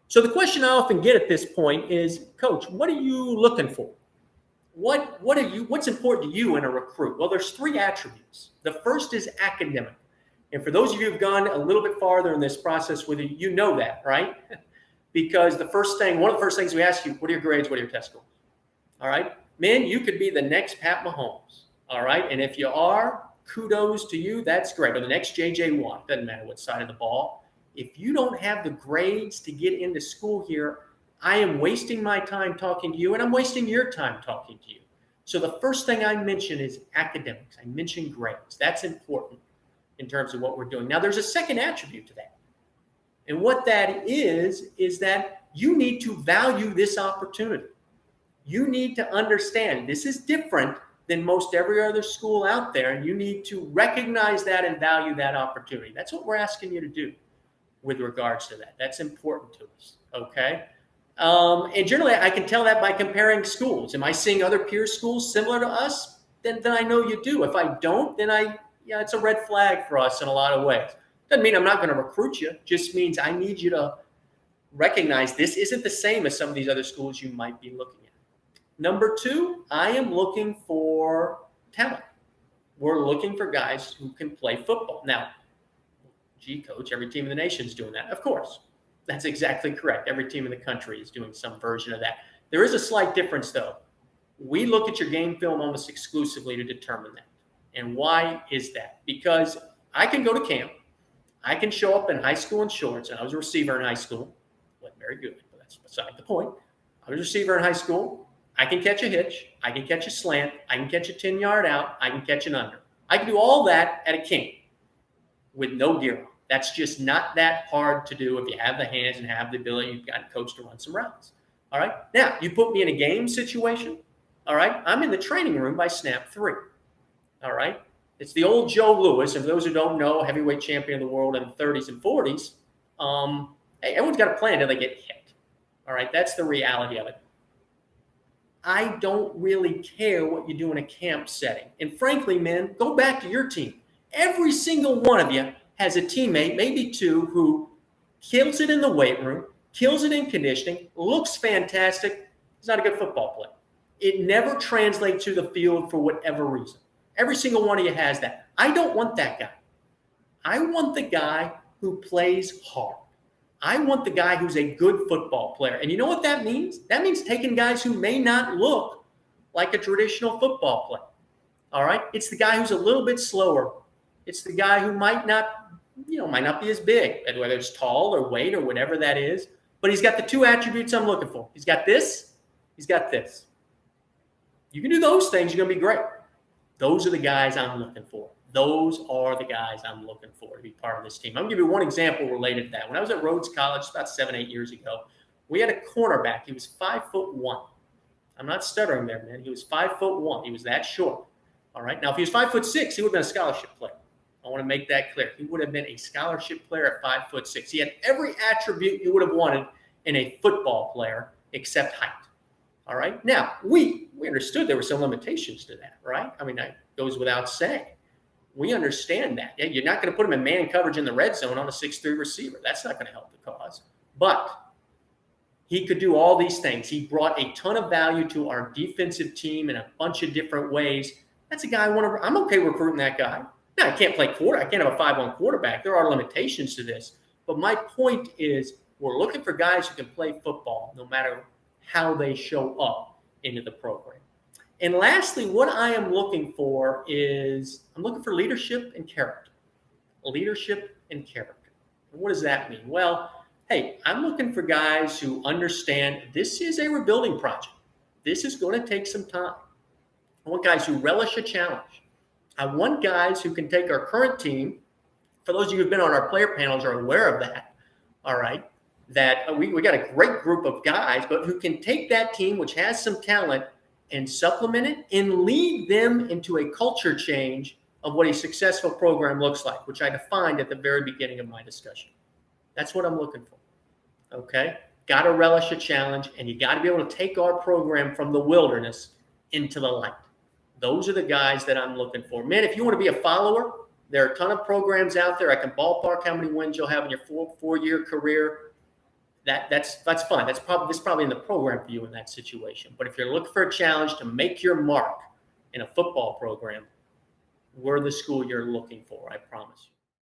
So the question I often get at this point is, Coach, what are you looking for? What's important to you in a recruit? Well, there's three attributes. The first is academic. And for those of you who've gone a little bit farther in this process with you know that, right? Because one of the first things we ask you, what are your grades? What are your test scores? All right. Men, you could be the next Pat Mahomes. All right. And if you are, kudos to you. That's great. Or the next J.J. Watt. Doesn't matter what side of the ball. If you don't have the grades to get into school here, I am wasting my time talking to you, and I'm wasting your time talking to you. So the first thing I mention is academics. I mention grades. That's important in terms of what we're doing. Now, there's a second attribute to that. And what that is that you need to value this opportunity. You need to understand this is different than most every other school out there, and you need to recognize that and value that opportunity. That's what we're asking you to do with regards to that. That's important to us, okay? And generally, I can tell that by comparing schools. Am I seeing other peer schools similar to us? Then I know you do. If I don't, then it's a red flag for us in a lot of ways. Doesn't mean I'm not going to recruit you. Just means I need you to recognize this isn't the same as some of these other schools you might be looking at. Number two, I am looking for talent. We're looking for guys who can play football. Now, Coach, every team in the nation is doing that. Of course. That's exactly correct. Every team in the country is doing some version of that. There is a slight difference, though. We look at your game film almost exclusively to determine that. And why is that? Because I can go to camp. I can show up in high school in shorts, and I was a receiver in high school. Wasn't very good, but that's beside the point. I was a receiver in high school. I can catch a hitch. I can catch a slant. I can catch a 10-yard out. I can catch an under. I can do all that at a camp with no gear on. That's just not that hard to do if you have the hands and have the ability. You've got a coach to run some routes. All right. Now, you put me in a game situation. All right. I'm in the training room by snap 3. All right. It's the old Joe Louis. And for those who don't know, heavyweight champion of the world in the 30s and 40s. Hey, everyone's got a plan until they get hit. All right. That's the reality of it. I don't really care what you do in a camp setting. And frankly, men, go back to your team. Every single one of you has a teammate, maybe two, who kills it in the weight room, kills it in conditioning, looks fantastic. He's not a good football player. It never translates to the field for whatever reason. Every single one of you has that. I don't want that guy. I want the guy who plays hard. I want the guy who's a good football player. And you know what that means? That means taking guys who may not look like a traditional football player. All right? It's the guy who's a little bit slower. It's the guy who might not be as big, whether it's tall or weight or whatever that is. But he's got the two attributes I'm looking for. He's got this. He's got this. You can do those things, you're going to be great. Those are the guys I'm looking for. Those are the guys I'm looking for to be part of this team. I'm going to give you one example related to that. When I was at Rhodes College about 7-8 years ago, we had a cornerback. He was 5'1". I'm not stuttering there, man. He was 5'1". He was that short. All right. Now, if he was 5'6", he would have been a scholarship player. I want to make that clear. He would have been a scholarship player at 5'6". He had every attribute you would have wanted in a football player except height. All right. Now, we understood there were some limitations to that, right? I mean, that goes without saying. We understand that. Yeah, you're not going to put him in man coverage in the red zone on a 6'3" receiver. That's not going to help the cause. But he could do all these things. He brought a ton of value to our defensive team in a bunch of different ways. That's a guy I'm okay recruiting that guy. Now, I can't play quarter. I can't have a 5'1" quarterback. There are limitations to this. But my point is we're looking for guys who can play football no matter how they show up into the program. And lastly, what I am looking for is I'm looking for leadership and character. Leadership and character. And what does that mean? Well, hey, I'm looking for guys who understand this is a rebuilding project. This is going to take some time. I want guys who relish a challenge. I want guys who can take our current team. For those of you who've been on our player panels are aware of that. All right. That we got a great group of guys, but who can take that team, which has some talent, and supplement it and lead them into a culture change of what a successful program looks like, which I defined at the very beginning of my discussion. That's what I'm looking for. Okay? Got to relish a challenge, and you got to be able to take our program from the wilderness into the light. Those are the guys that I'm looking for. Man, if you want to be a follower, there are a ton of programs out there. I can ballpark how many wins you'll have in your four-year career. that's fine. This is probably in the program for you in that situation. But if you're looking for a challenge to make your mark in a football program, we're the school you're looking for. I promise you.